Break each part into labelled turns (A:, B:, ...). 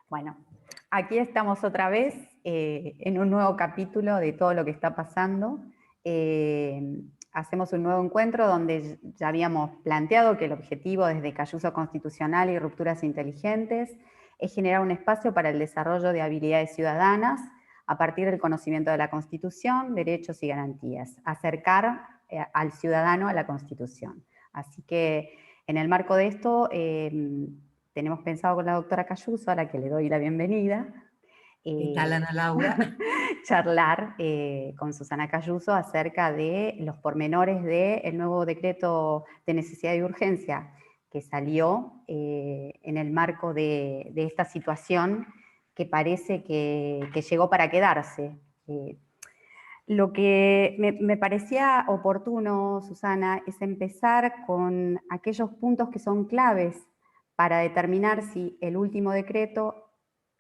A: Bueno, aquí estamos otra vez en un nuevo capítulo de todo lo que está pasando. Hacemos un nuevo encuentro donde ya habíamos planteado que el objetivo desde Cayuso Constitucional y Rupturas Inteligentes es generar un espacio para el desarrollo de habilidades ciudadanas a partir del conocimiento de la Constitución, derechos y garantías, acercar al ciudadano a la Constitución. Así que en el marco de esto tenemos pensado con la doctora Cayuso, a la que le doy la bienvenida,
B: ¿Qué tal, Ana Laura?
A: charlar con Susana Cayuso acerca de los pormenores del nuevo decreto de necesidad y urgencia que salió en el marco de esta situación que parece que llegó para quedarse. Lo que me parecía oportuno, Susana, es empezar con aquellos puntos que son claves para determinar si el último decreto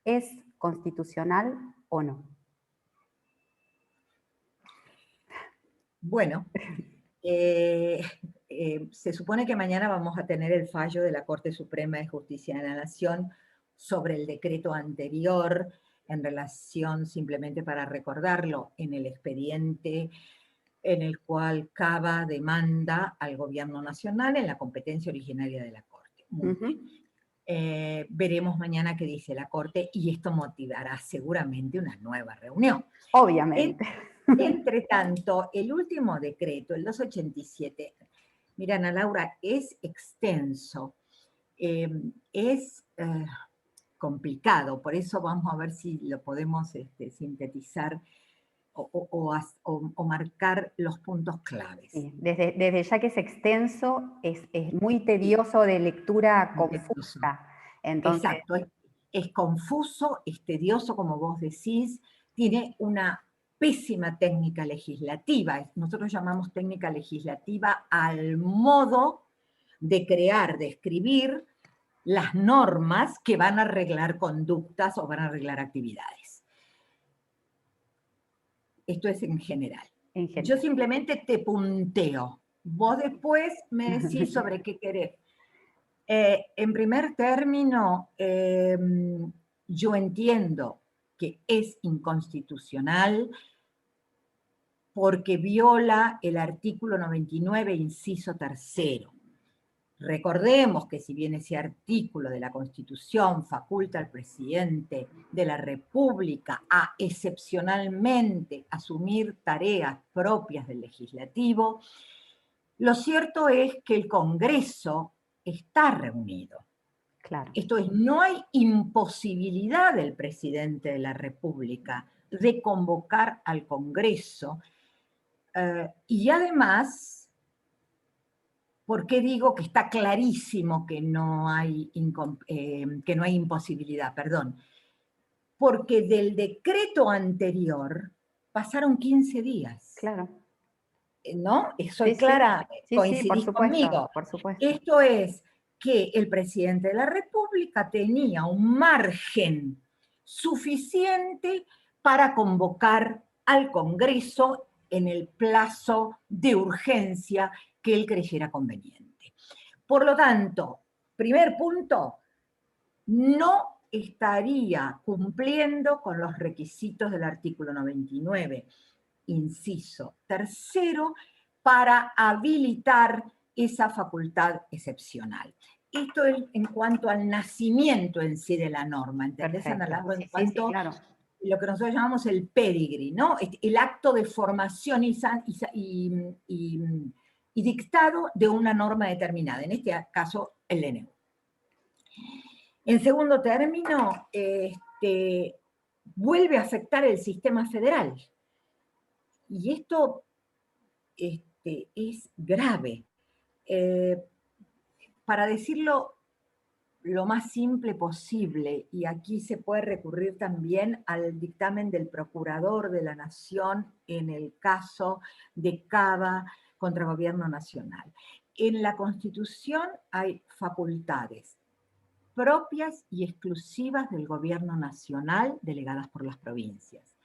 A: es constitucional o no.
B: Bueno, se supone que mañana vamos a tener el fallo de la Corte Suprema de Justicia de la Nación sobre el decreto anterior en relación, simplemente para recordarlo, en el expediente en el cual Cava demanda al gobierno nacional en la competencia originaria de la Corte. Muy bien. Veremos mañana qué dice la Corte y esto motivará seguramente una nueva reunión.
A: Obviamente.
B: Entre tanto, el último decreto, el 287, mira, Ana Laura, es extenso, es complicado, por eso vamos a ver si lo podemos sintetizar o marcar los puntos claves.
A: Sí, desde ya que es extenso, es muy tedioso de lectura confusa. Entonces,
B: exacto, es confuso, es tedioso, como vos decís, tiene una pésima técnica legislativa. Nosotros llamamos técnica legislativa al modo de crear, de escribir las normas que van a arreglar conductas o van a arreglar actividades. Esto es en general. Yo simplemente te punteo. Vos después me decís sobre qué querés. En primer término, yo entiendo que es inconstitucional porque viola el artículo 99, inciso tercero. Recordemos que si bien ese artículo de la Constitución faculta al presidente de la República a excepcionalmente asumir tareas propias del legislativo, lo cierto es que el Congreso está reunido.
A: claro.
B: Esto es, no hay imposibilidad del presidente de la República de convocar al Congreso. Y además, ¿por qué digo que está clarísimo que no hay imposibilidad? Perdón. Porque del decreto anterior pasaron 15 días.
A: Claro.
B: ¿No? Soy clara,
A: sí,
B: coincidís
A: por supuesto,
B: conmigo.
A: por supuesto.
B: Esto es que el presidente de la República tenía un margen suficiente para convocar al Congreso en el plazo de urgencia que él creyera conveniente. Por lo tanto, primer punto, no estaría cumpliendo con los requisitos del artículo 99, inciso tercero, para habilitar esa facultad excepcional. Esto es en cuanto al nacimiento en sí de la norma, ¿entendés, Ana Laura? En cuanto a lo que nosotros llamamos el pedigree, ¿no? El acto de formación y dictado de una norma determinada, en este caso el DNU. En segundo término, vuelve a afectar el sistema federal. Y esto es grave. Para decirlo lo más simple posible, y aquí se puede recurrir también al dictamen del Procurador de la Nación en el caso de Cava contra el Gobierno Nacional. En la Constitución hay facultades propias y exclusivas del Gobierno Nacional delegadas por las provincias.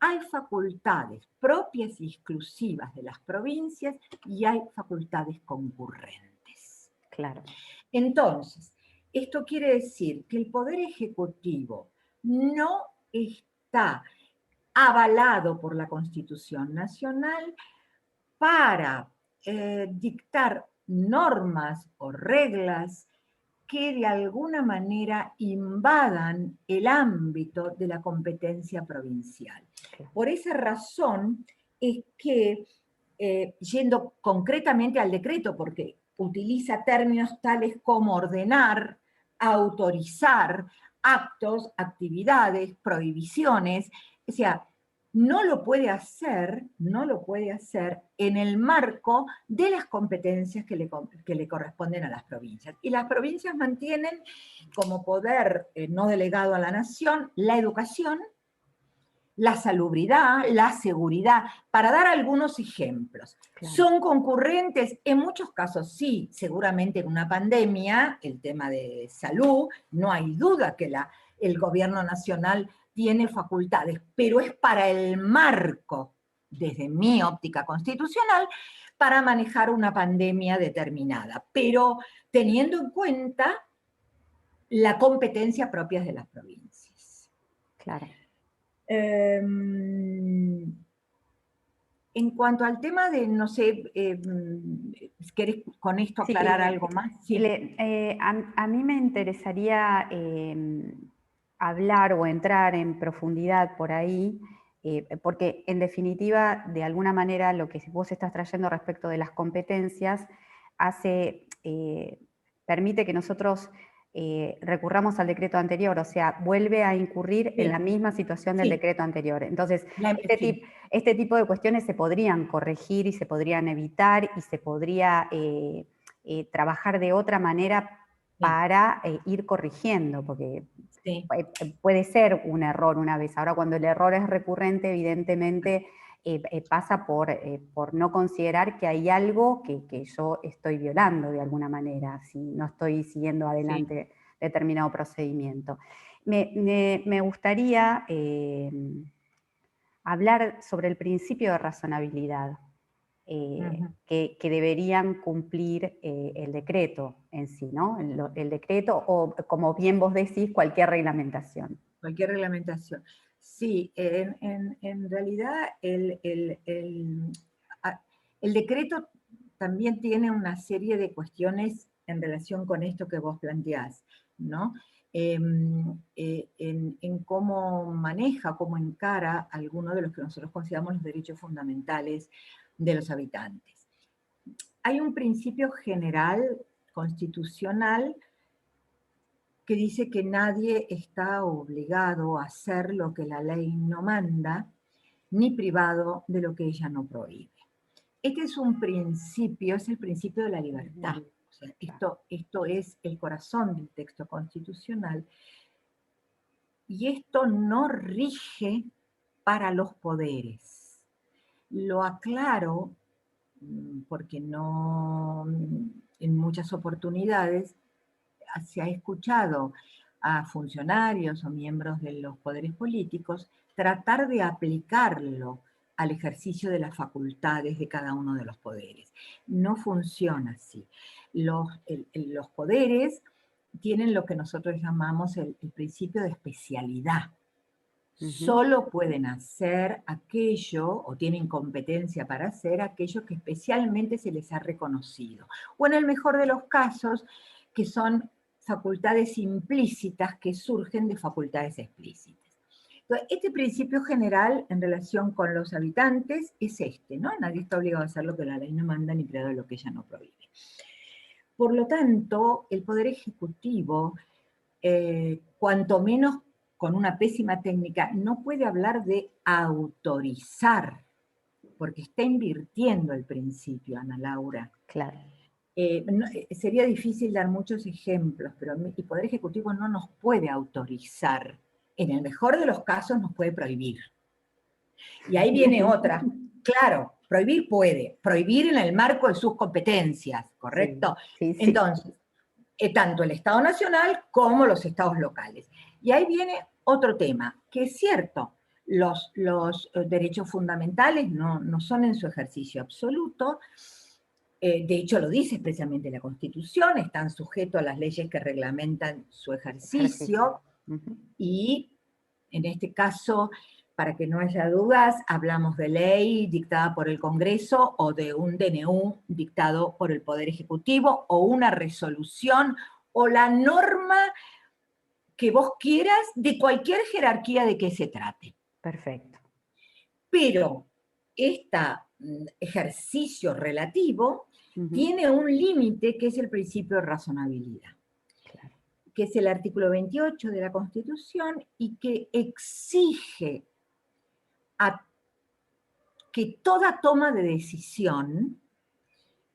B: Hay facultades propias y exclusivas de las provincias y hay facultades concurrentes.
A: Claro.
B: Entonces, Esto quiere decir que el Poder Ejecutivo no está avalado por la Constitución Nacional para dictar normas o reglas que de alguna manera invadan el ámbito de la competencia provincial. Por esa razón es que, yendo concretamente al decreto, porque utiliza términos tales como ordenar, autorizar, actos, actividades, prohibiciones, o sea, no lo puede hacer en el marco de las competencias que le corresponden a las provincias. Y las provincias mantienen como poder no delegado a la nación la educación, la salubridad, la seguridad, para dar algunos ejemplos. Claro. ¿Son concurrentes? En muchos casos sí, seguramente en una pandemia, el tema de salud, no hay duda que el gobierno nacional tiene facultades, pero es para el marco, desde mi óptica constitucional, para manejar una pandemia determinada, pero teniendo en cuenta la competencia propia de las provincias.
A: Claro.
B: En cuanto al tema de, no sé, ¿querés con esto aclarar algo más?
A: Sí. A mí me interesaría hablar o entrar en profundidad por ahí, porque en definitiva, de alguna manera, lo que vos estás trayendo respecto de las competencias permite que nosotros recurramos al decreto anterior, o sea, vuelve a incurrir en la misma situación del decreto anterior. Entonces, este tipo de cuestiones se podrían corregir y se podrían evitar y se podría trabajar de otra manera para ir corrigiendo, porque puede ser un error una vez. Ahora, cuando el error es recurrente, evidentemente pasa por no considerar que hay algo que yo estoy violando de alguna manera, si no estoy siguiendo adelante determinado procedimiento. Me gustaría hablar sobre el principio de razonabilidad que deberían cumplir el decreto en sí, ¿no? El decreto o, como bien vos decís, cualquier reglamentación.
B: Cualquier reglamentación. Sí, en realidad el decreto también tiene una serie de cuestiones en relación con esto que vos planteás, ¿no? En cómo maneja, cómo encara algunos de los que nosotros consideramos los derechos fundamentales de los habitantes. Hay un principio general constitucional que dice que nadie está obligado a hacer lo que la ley no manda, ni privado de lo que ella no prohíbe. Este es un principio, es el principio de la libertad. O sea, esto es el corazón del texto constitucional. Y esto no rige para los poderes. Lo aclaro porque no, en muchas oportunidades, se ha escuchado a funcionarios o miembros de los poderes políticos tratar de aplicarlo al ejercicio de las facultades de cada uno de los poderes. No funciona así. Los poderes tienen lo que nosotros llamamos el principio de especialidad. Solo pueden hacer aquello, o tienen competencia para hacer aquello que especialmente se les ha reconocido. O en el mejor de los casos, que son facultades implícitas que surgen de facultades explícitas. Entonces, este principio general en relación con los habitantes es este, ¿no? Nadie está obligado a hacer lo que la ley no manda ni privado de lo que ella no prohíbe. Por lo tanto, el Poder Ejecutivo, cuanto menos con una pésima técnica, no puede hablar de autorizar, porque está invirtiendo el principio, Ana Laura.
A: Claro.
B: Sería difícil dar muchos ejemplos, pero el Poder Ejecutivo no nos puede autorizar. En el mejor de los casos nos puede prohibir. Y ahí viene otra. Claro, prohibir puede, prohibir en el marco de sus competencias, ¿correcto?
A: Sí.
B: Entonces, tanto el Estado Nacional como los estados locales. Y ahí viene otro tema, que es cierto, los derechos fundamentales no son en su ejercicio absoluto, De hecho, lo dice especialmente la Constitución, están sujetos a las leyes que reglamentan su ejercicio, y en este caso, para que no haya dudas, hablamos de ley dictada por el Congreso o de un DNU dictado por el Poder Ejecutivo, o una resolución, o la norma que vos quieras, de cualquier jerarquía de que se trate.
A: Perfecto.
B: Pero este ejercicio relativo tiene un límite, que es el principio de razonabilidad,
A: Claro.
B: que es el artículo 28 de la Constitución, y que exige que toda toma de decisión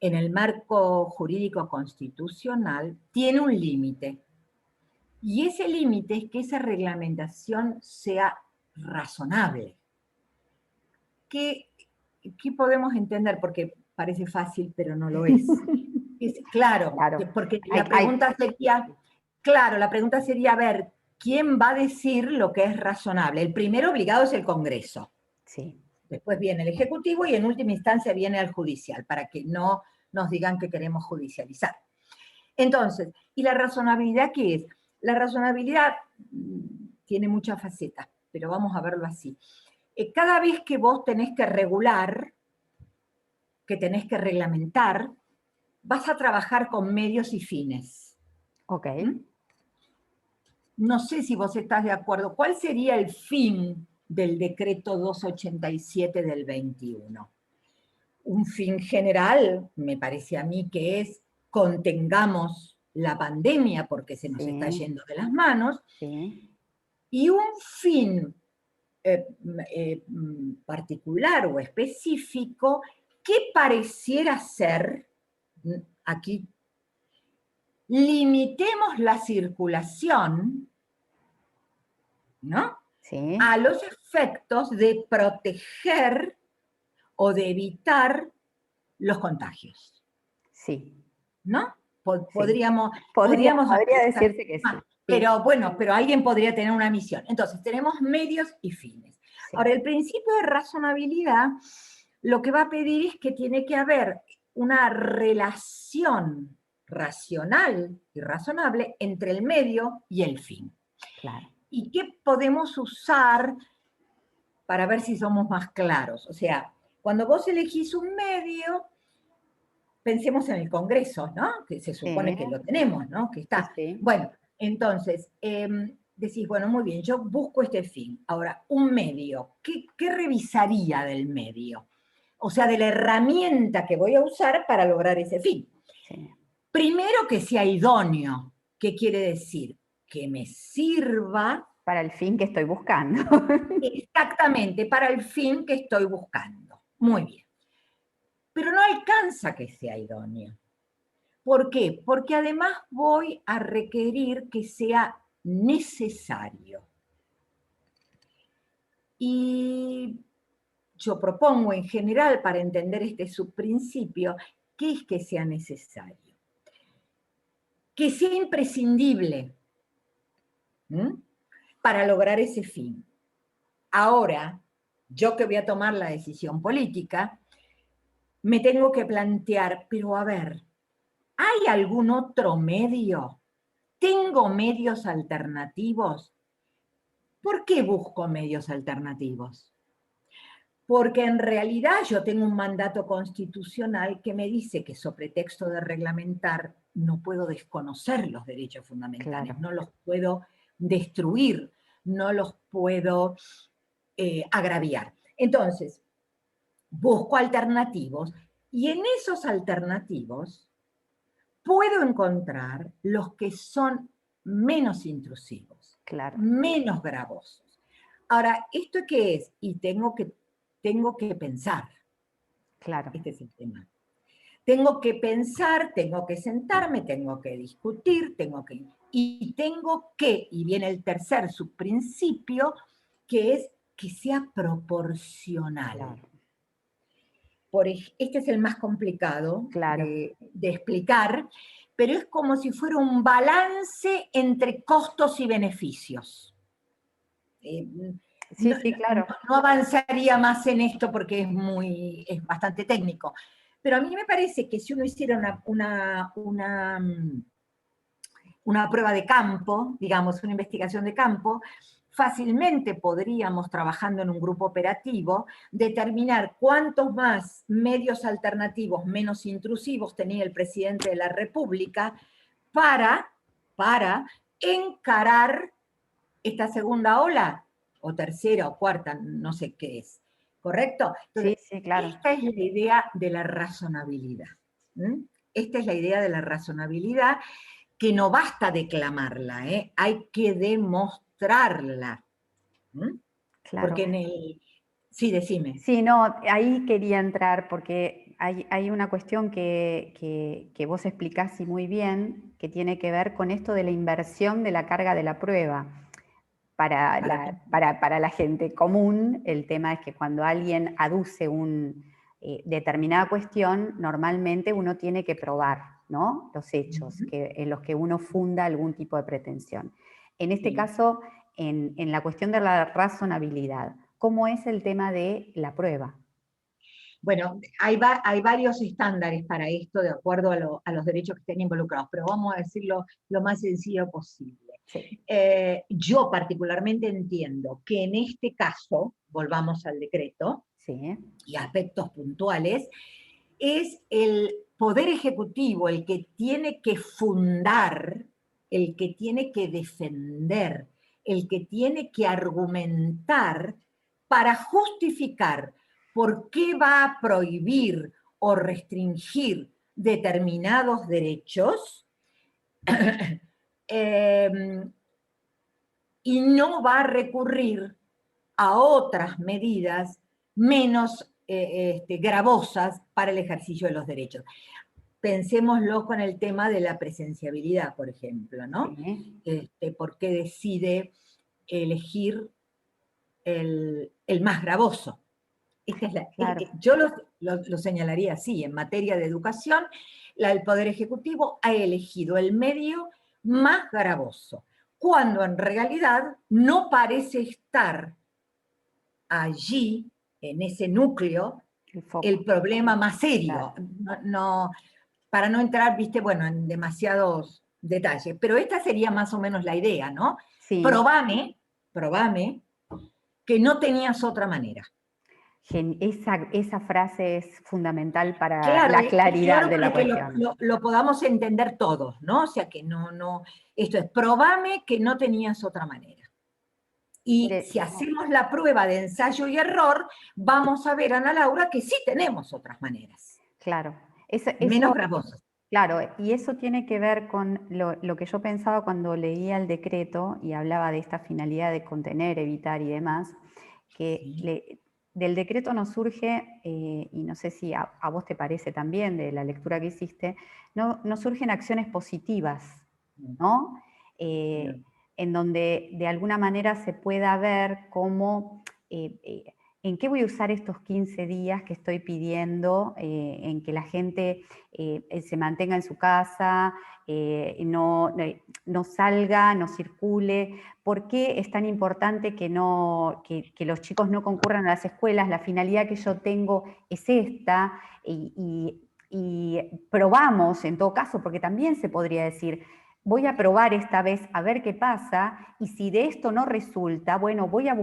B: en el marco jurídico constitucional tiene un límite. Y ese límite es que esa reglamentación sea razonable. ¿Qué podemos entender? Porque parece fácil, pero no lo es. Claro, porque la pregunta sería, a ver, ¿quién va a decir lo que es razonable? El primero obligado es el Congreso.
A: Sí.
B: Después viene el Ejecutivo y en última instancia viene el Judicial, para que no nos digan que queremos judicializar. Entonces, ¿y la razonabilidad qué es? La razonabilidad tiene muchas facetas, pero vamos a verlo así. Cada vez que vos tenés que regular, que tenés que reglamentar, vas a trabajar con medios y fines.
A: Ok.
B: No sé si vos estás de acuerdo. ¿Cuál sería el fin del decreto 287 del 21? Un fin general, me parece a mí, que es contengamos la pandemia porque se nos está yendo de las manos, y un fin particular o específico que pareciera ser, aquí, limitemos la circulación, ¿no?
A: Sí.
B: A los efectos de proteger o de evitar los contagios.
A: Sí.
B: ¿No?
A: Podría decirse que sí.
B: Pero bueno, pero alguien podría tener una misión. Entonces, tenemos medios y fines. Sí. Ahora, el principio de razonabilidad lo que va a pedir es que tiene que haber una relación racional y razonable entre el medio y el fin.
A: Claro.
B: ¿Y qué podemos usar para ver si somos más claros? O sea, cuando vos elegís un medio, pensemos en el Congreso, ¿no? Que se supone que lo tenemos, ¿no? Que está.
A: Sí.
B: Bueno, entonces, decís, bueno, muy bien, yo busco este fin. Ahora, un medio, ¿qué revisaría del medio? O sea, de la herramienta que voy a usar para lograr ese fin. Sí. Primero, que sea idóneo. ¿Qué quiere decir? Que me sirva
A: para el fin que estoy buscando.
B: Exactamente, para el fin que estoy buscando. Muy bien. Pero no alcanza que sea idóneo. ¿Por qué? Porque además voy a requerir que sea necesario. Y yo propongo en general, para entender este subprincipio, ¿qué es que sea necesario? Que sea imprescindible para lograr ese fin. Ahora, yo que voy a tomar la decisión política, me tengo que plantear, pero a ver, ¿hay algún otro medio? ¿Tengo medios alternativos? ¿Por qué busco medios alternativos? Porque en realidad yo tengo un mandato constitucional que me dice que, sobre pretexto de reglamentar, no puedo desconocer los derechos fundamentales, claro. No los puedo destruir, no los puedo agraviar. Entonces, busco alternativos, y en esos alternativos puedo encontrar los que son menos intrusivos, claro. Menos gravosos. Ahora, ¿esto qué es? Y tengo que pensar. Claro. Este es el tema. Tengo que pensar, tengo que sentarme, tengo que discutir, y viene el tercer subprincipio, que es que sea proporcional. Claro. Este es el más complicado, claro, de explicar, pero es como si fuera un balance entre costos y beneficios.
A: Sí, claro.
B: No avanzaría más en esto porque es bastante técnico, Pero a mí me parece que si uno hiciera una prueba de campo, digamos, una investigación de campo, fácilmente podríamos, trabajando en un grupo operativo, determinar cuántos más medios alternativos menos intrusivos tenía el presidente de la República para encarar esta segunda ola, o tercera o cuarta, no sé qué es, ¿correcto? Entonces,
A: Sí, sí, claro.
B: esta es la idea de la razonabilidad. Esta es la idea de la razonabilidad, que no basta declamarla, hay que demostrarla.
A: Claro.
B: Porque en el... Sí, decime.
A: Sí, no, ahí quería entrar porque hay una cuestión que vos explicás y muy bien, que tiene que ver con esto de la inversión de la carga de la prueba. Para la gente común, el tema es que cuando alguien aduce una determinada cuestión, normalmente uno tiene que probar, ¿no?, los hechos en los que uno funda algún tipo de pretensión. En este caso, en la cuestión de la razonabilidad, ¿cómo es el tema de la prueba?
B: Bueno, hay varios estándares para esto de acuerdo a los derechos que estén involucrados, pero vamos a decirlo lo más sencillo posible.
A: Sí.
B: Yo particularmente entiendo que en este caso, volvamos al decreto,
A: Sí.
B: y aspectos puntuales, es el Poder Ejecutivo el que tiene que fundar, el que tiene que defender, el que tiene que argumentar para justificar por qué va a prohibir o restringir determinados derechos y no va a recurrir a otras medidas menos gravosas para el ejercicio de los derechos. Pensémoslo con el tema de la presenciabilidad, por ejemplo, ¿no?
A: Sí.
B: ¿Por qué decide elegir el más gravoso?
A: Claro.
B: Yo lo señalaría así: en materia de educación, el Poder Ejecutivo ha elegido el medio más gravoso, cuando en realidad no parece estar allí, en ese núcleo,
A: El foco.
B: el problema más serio.
A: Claro.
B: Para no entrar, viste, bueno, en demasiados detalles, pero esta sería más o menos la idea, ¿no?
A: Sí.
B: Probame que no tenías otra manera.
A: Esa frase es fundamental para
B: Claro,
A: la claridad
B: claro,
A: de la
B: para que
A: cuestión.
B: lo podamos entender todos, ¿no? O sea, que esto es, probame que no tenías otra manera. Y
A: Mire,
B: si hacemos la prueba de ensayo y error, vamos a ver, Ana Laura, que sí tenemos otras maneras.
A: claro.
B: Menos gravosas.
A: Claro, y eso tiene que ver con lo que yo pensaba cuando leía el decreto y hablaba de esta finalidad de contener, evitar y demás, que
B: Sí.
A: del decreto nos surge, y no sé si a vos te parece también de la lectura que hiciste, nos surgen acciones positivas, ¿no? En donde de alguna manera se pueda ver cómo, en qué voy a usar estos 15 días que estoy pidiendo, en que la gente se mantenga en su casa, no salga, no circule. ¿Por qué es tan importante que los chicos no concurran a las escuelas? La finalidad que yo tengo es esta, y probamos en todo caso, porque también se podría decir, voy a probar esta vez a ver qué pasa, y si de esto no resulta, bueno, ya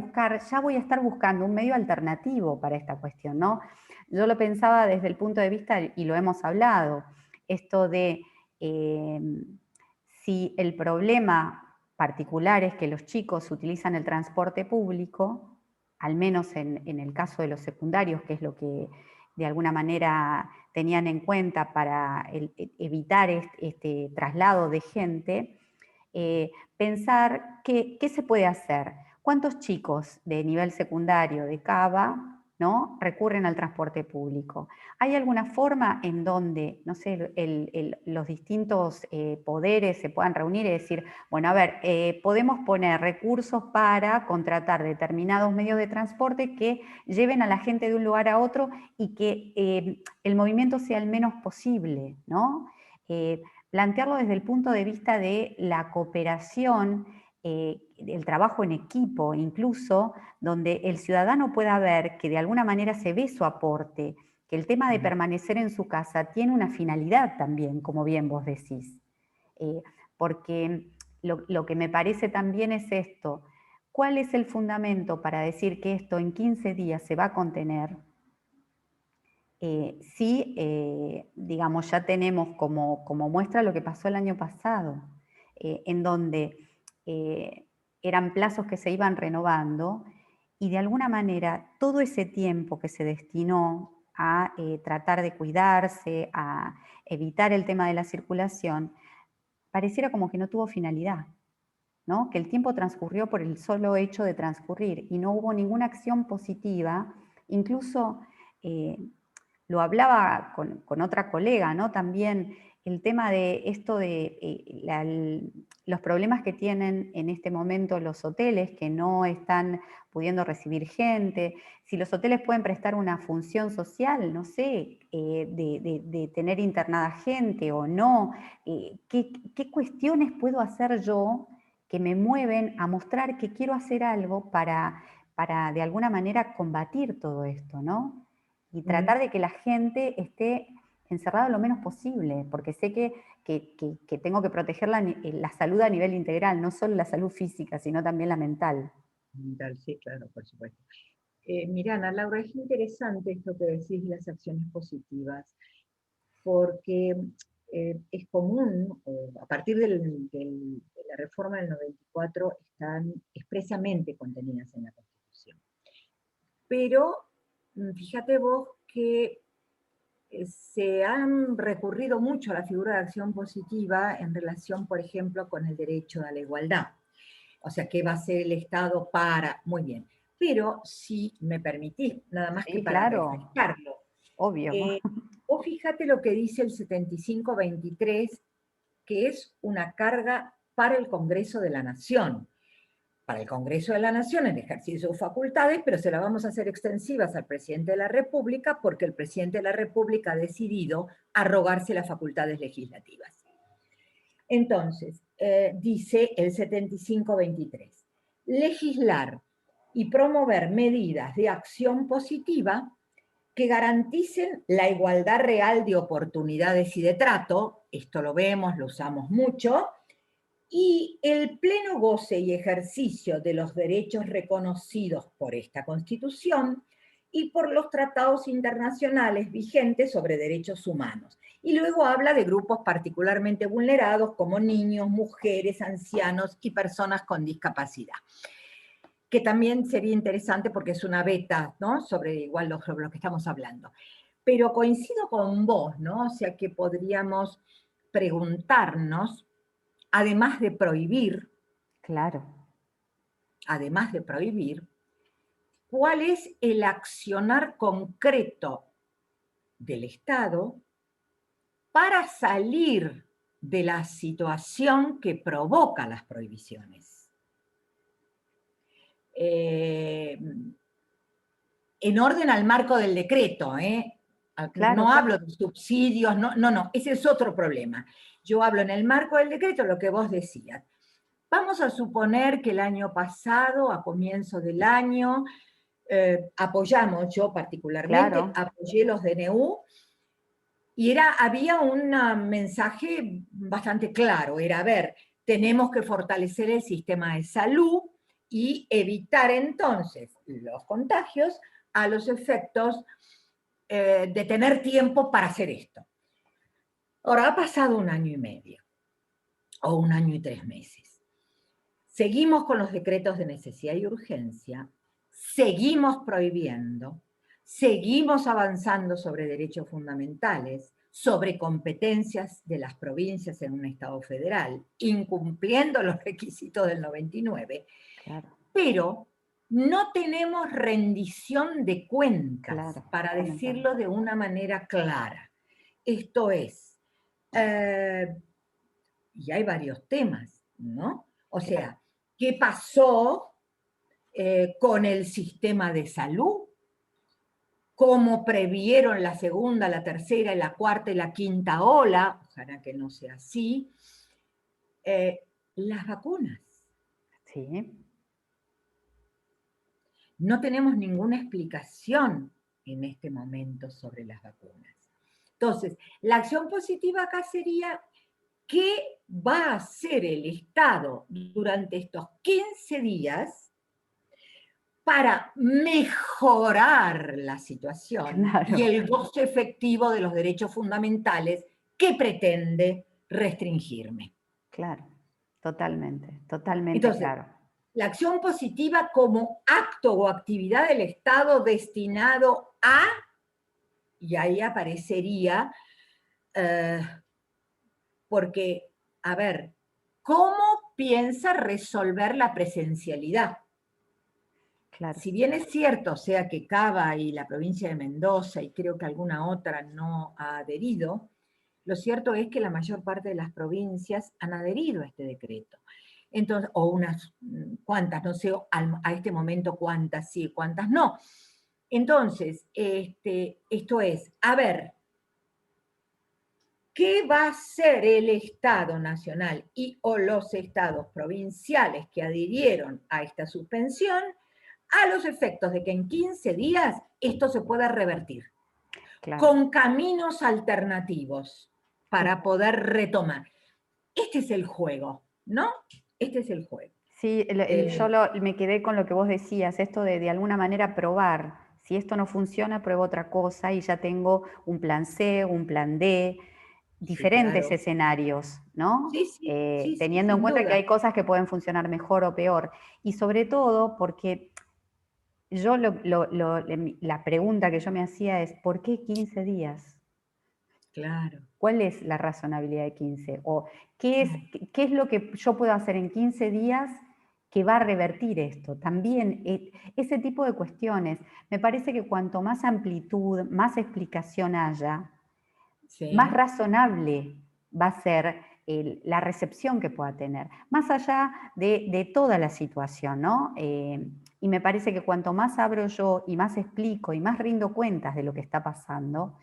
A: voy a estar buscando un medio alternativo para esta cuestión, ¿no? Yo lo pensaba desde el punto de vista, y lo hemos hablado, esto de si el problema particular es que los chicos utilizan el transporte público, al menos en el caso de los secundarios, que es lo que de alguna manera tenían en cuenta para evitar este traslado de gente, pensar qué se puede hacer. ¿Cuántos chicos de nivel secundario de Cava, ¿no?, recurren al transporte público? ¿Hay alguna forma en donde, no sé, los distintos poderes se puedan reunir y decir, bueno, a ver, podemos poner recursos para contratar determinados medios de transporte que lleven a la gente de un lugar a otro y que el movimiento sea el menos posible, ¿no? Plantearlo desde el punto de vista de la cooperación, el trabajo en equipo, incluso donde el ciudadano pueda ver que de alguna manera se ve su aporte, que el tema de permanecer en su casa tiene una finalidad también, como bien vos decís. Porque lo que me parece también es esto: ¿cuál es el fundamento para decir que esto en 15 días se va a contener? Si, digamos, ya tenemos como muestra lo que pasó el año pasado, en donde eran plazos que se iban renovando y de alguna manera todo ese tiempo que se destinó a tratar de cuidarse, a evitar el tema de la circulación, pareciera como que no tuvo finalidad, ¿no? Que el tiempo transcurrió por el solo hecho de transcurrir y no hubo ninguna acción positiva. Incluso lo hablaba con otra colega, ¿no? También el tema de esto de los problemas que tienen en este momento los hoteles, que no están pudiendo recibir gente, si los hoteles pueden prestar una función social, no sé, de tener internada gente o no, ¿qué cuestiones puedo hacer yo que me mueven a mostrar que quiero hacer algo para de alguna manera combatir todo esto, ¿no? Y tratar de que la gente esté encerrada lo menos posible, porque sé que tengo que proteger la salud a nivel integral, no solo la salud física, sino también la mental.
B: Mental, sí, claro, por supuesto. Mirá, Ana Laura, es interesante esto que decís de las acciones positivas, porque es común, a partir de la reforma del 94, están expresamente contenidas en la Constitución. Pero fíjate vos que se han recurrido mucho a la figura de acción positiva en relación, por ejemplo, con el derecho a la igualdad. O sea, ¿qué va a hacer el Estado para...? Muy bien. Pero si me permitís, nada más que
A: Sí,
B: para
A: claro,
B: refrescarlo,
A: obvio.
B: vos fíjate lo que dice el 7523, que es una carga para el Congreso de la Nación. Para el Congreso de la Nación en ejercicio de sus facultades, pero se las vamos a hacer extensivas al presidente de la República porque el presidente de la República ha decidido arrogarse las facultades legislativas. Entonces, dice el 7523, legislar y promover medidas de acción positiva que garanticen la igualdad real de oportunidades y de trato, esto lo vemos, lo usamos mucho, y el pleno goce y ejercicio de los derechos reconocidos por esta Constitución y por los tratados internacionales vigentes sobre derechos humanos. Y luego habla de grupos particularmente vulnerados como niños, mujeres, ancianos y personas con discapacidad, que también sería interesante porque es una beta, ¿no?, sobre igual sobre lo que estamos hablando. Pero coincido con vos, ¿no? O sea que podríamos preguntarnos, además de prohibir,
A: Claro,
B: ¿cuál es el accionar concreto del Estado para salir de la situación que provoca las prohibiciones? En orden al marco del decreto,
A: claro,
B: no
A: claro.
B: hablo de subsidios, no, ese es otro problema. Yo hablo en el marco del decreto, lo que vos decías. Vamos a suponer que el año pasado, a comienzo del año, apoyamos, yo particularmente,
A: Claro.
B: apoyé los DNU, y había un mensaje bastante claro, era, a ver, tenemos que fortalecer el sistema de salud y evitar entonces los contagios a los efectos de tener tiempo para hacer esto. Ahora, ha pasado un año y medio, o un año y 3 meses. Seguimos con los decretos de necesidad y urgencia, seguimos prohibiendo, seguimos avanzando sobre derechos fundamentales, sobre competencias de las provincias en un Estado federal, incumpliendo los requisitos del 99,
A: Claro,
B: pero no tenemos rendición de cuentas,
A: claro,
B: para
A: fundamental.
B: decirlo de una manera clara. Esto es, eh, y hay varios temas, ¿no? O
A: Claro.
B: sea, ¿qué pasó con el sistema de salud? ¿Cómo previeron la segunda, la tercera, la cuarta y la quinta ola? Ojalá que no sea así. Las vacunas.
A: Sí,
B: No tenemos ninguna explicación en este momento sobre las vacunas. Entonces, la acción positiva acá sería: ¿qué va a hacer el Estado durante estos 15 días para mejorar la situación
A: Claro,
B: y el goce efectivo de los derechos fundamentales que pretende restringirme?
A: claro, totalmente, totalmente
B: Entonces,
A: claro.
B: la acción positiva como acto o actividad del Estado destinado a, y ahí aparecería, eh, porque, a ver, ¿cómo piensa resolver la presencialidad?
A: Claro,
B: Si bien es cierto, o sea, que Cava y la provincia de Mendoza, y creo que alguna otra no ha adherido, lo cierto es que la mayor parte de las provincias han adherido a este decreto. Entonces, o unas cuantas, no sé a este momento cuántas sí, cuántas no. Entonces, esto es, a ver, ¿qué va a hacer el Estado Nacional y o los estados provinciales que adhirieron a esta suspensión a los efectos de que en 15 días esto se pueda revertir,
A: claro.
B: con caminos alternativos para poder retomar? Este es el juego, ¿no? Este es el juego.
A: Sí, yo me quedé con lo que vos decías, esto de alguna manera probar. Si esto no funciona, pruebo otra cosa y ya tengo un plan C, un plan D,
B: Sí,
A: diferentes
B: claro.
A: escenarios, ¿no?
B: Sí, sí, sí, sí,
A: Teniendo en
B: sin
A: cuenta que
B: duda.
A: hay cosas que pueden funcionar mejor o peor. Y sobre todo porque yo la pregunta que yo me hacía es, ¿por qué 15 días?
B: Claro.
A: ¿Cuál es la razonabilidad de 15? ¿O qué es lo que yo puedo hacer en 15 días que va a revertir esto? También ese tipo de cuestiones. Me parece que cuanto más amplitud, más explicación haya, más
B: Sí,
A: razonable va a ser la recepción que pueda tener, más allá de toda la situación, ¿no? Y me parece que cuanto más abro yo y más explico y más rindo cuentas de lo que está pasando,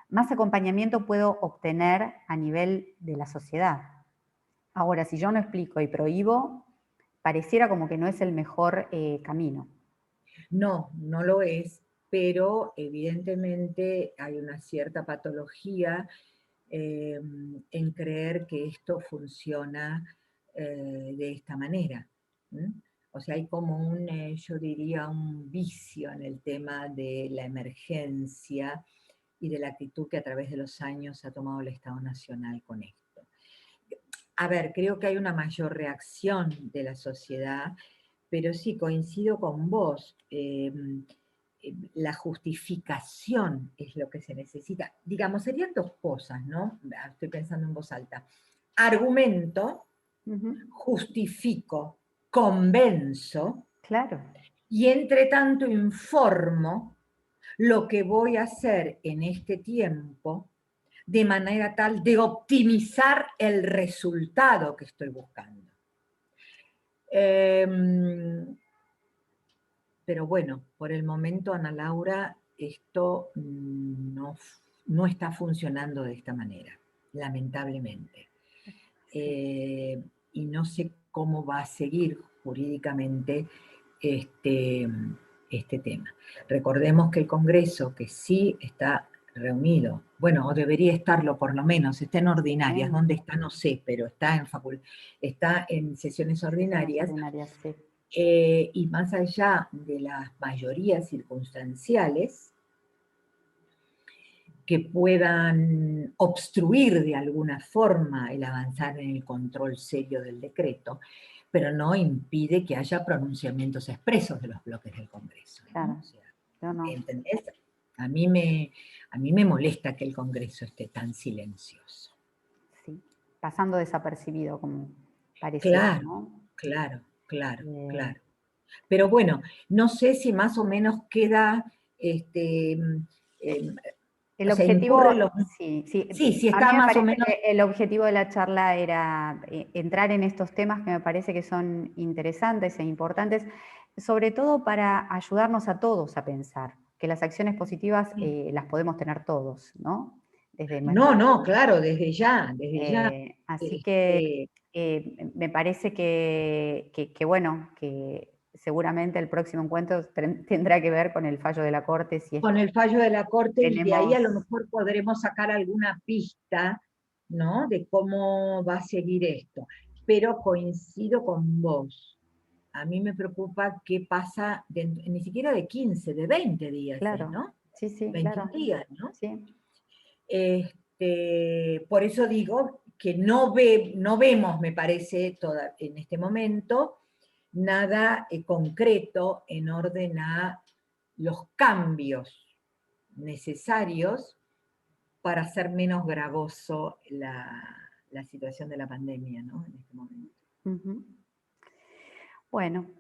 A: más acompañamiento puedo obtener a nivel de la sociedad. Ahora, si yo no explico y prohíbo, pareciera como que no es el mejor camino.
B: no, no lo es, pero evidentemente hay una cierta patología en creer que esto funciona de esta manera. ¿M? O sea, hay como yo diría, un vicio en el tema de la emergencia y de la actitud que a través de los años ha tomado el Estado Nacional con esto. A ver, creo que hay una mayor reacción de la sociedad, pero sí coincido con vos. La justificación es lo que se necesita. Digamos, serían dos cosas, ¿no? Estoy pensando en voz alta. Argumento,
A: Ujú.
B: justifico, convenzo,
A: Claro,
B: y entre tanto informo lo que voy a hacer en este tiempo de manera tal de optimizar el resultado que estoy buscando. Pero bueno, por el momento, Ana Laura, esto no está funcionando de esta manera, lamentablemente.
A: sí.
B: Y no sé cómo va a seguir jurídicamente este, este tema. Recordemos que el Congreso, que sí está reunido, bueno, o debería estarlo por lo menos, está en ordinarias,
A: Sí.
B: ¿dónde está? No sé, pero está en sesiones
A: Sesiones
B: ordinarias,
A: ordinarias, sí.
B: y más allá de las mayorías circunstanciales que puedan obstruir de alguna forma el avanzar en el control serio del decreto, pero no impide que haya pronunciamientos expresos de los bloques del Congreso, ¿no?
A: Claro,
B: O sea,
A: yo no.
B: ¿entendés? A mí me molesta que el Congreso esté tan silencioso.
A: Sí, pasando desapercibido como pareciera,
B: Claro,
A: ¿no?
B: claro, claro,
A: Eh,
B: claro. Pero bueno, no sé si más o menos queda, em,
A: el
B: o sea, incurre
A: objetivo,
B: lo...
A: sí, sí,
B: Sí, sí
A: a mí
B: está
A: me
B: más o
A: parece
B: menos...
A: que el objetivo de la charla era entrar en estos temas que me parece que son interesantes e importantes, sobre todo para ayudarnos a todos a pensar que las acciones positivas las podemos tener todos, ¿no? Desde
B: No,
A: nuestro
B: no, claro, desde ya, desde ya.
A: Así que
B: Este,
A: me parece que bueno, seguramente el próximo encuentro tendrá que ver con el fallo de la Corte. Si es
B: con el fallo de la Corte, y de ahí a lo
A: tenemos...
B: mejor podremos sacar alguna pista, ¿no? De cómo va a seguir esto. Pero coincido con vos. A mí me preocupa qué pasa, ni siquiera de 15, de 20 días,
A: Claro,
B: ¿no?
A: sí, sí,
B: 21
A: claro.
B: días, ¿no?
A: Sí.
B: Por eso digo que no vemos, me parece, en este momento, nada concreto en orden a los cambios necesarios para hacer menos gravoso la situación de la pandemia, ¿no? En este momento.
A: Ujú. Bueno,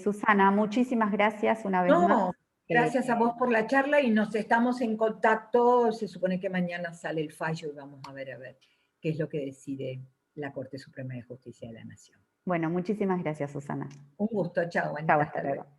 A: Susana, muchísimas gracias una vez más.
B: No, gracias a vos por la charla y nos estamos en contacto. Se supone que mañana sale el fallo y vamos a ver qué es lo que decide la Corte Suprema de Justicia de la Nación.
A: Bueno, muchísimas gracias, Susana.
B: Un gusto, chao,
A: Chao,
B: Anita,
A: hasta
B: hasta luego.
A: luego.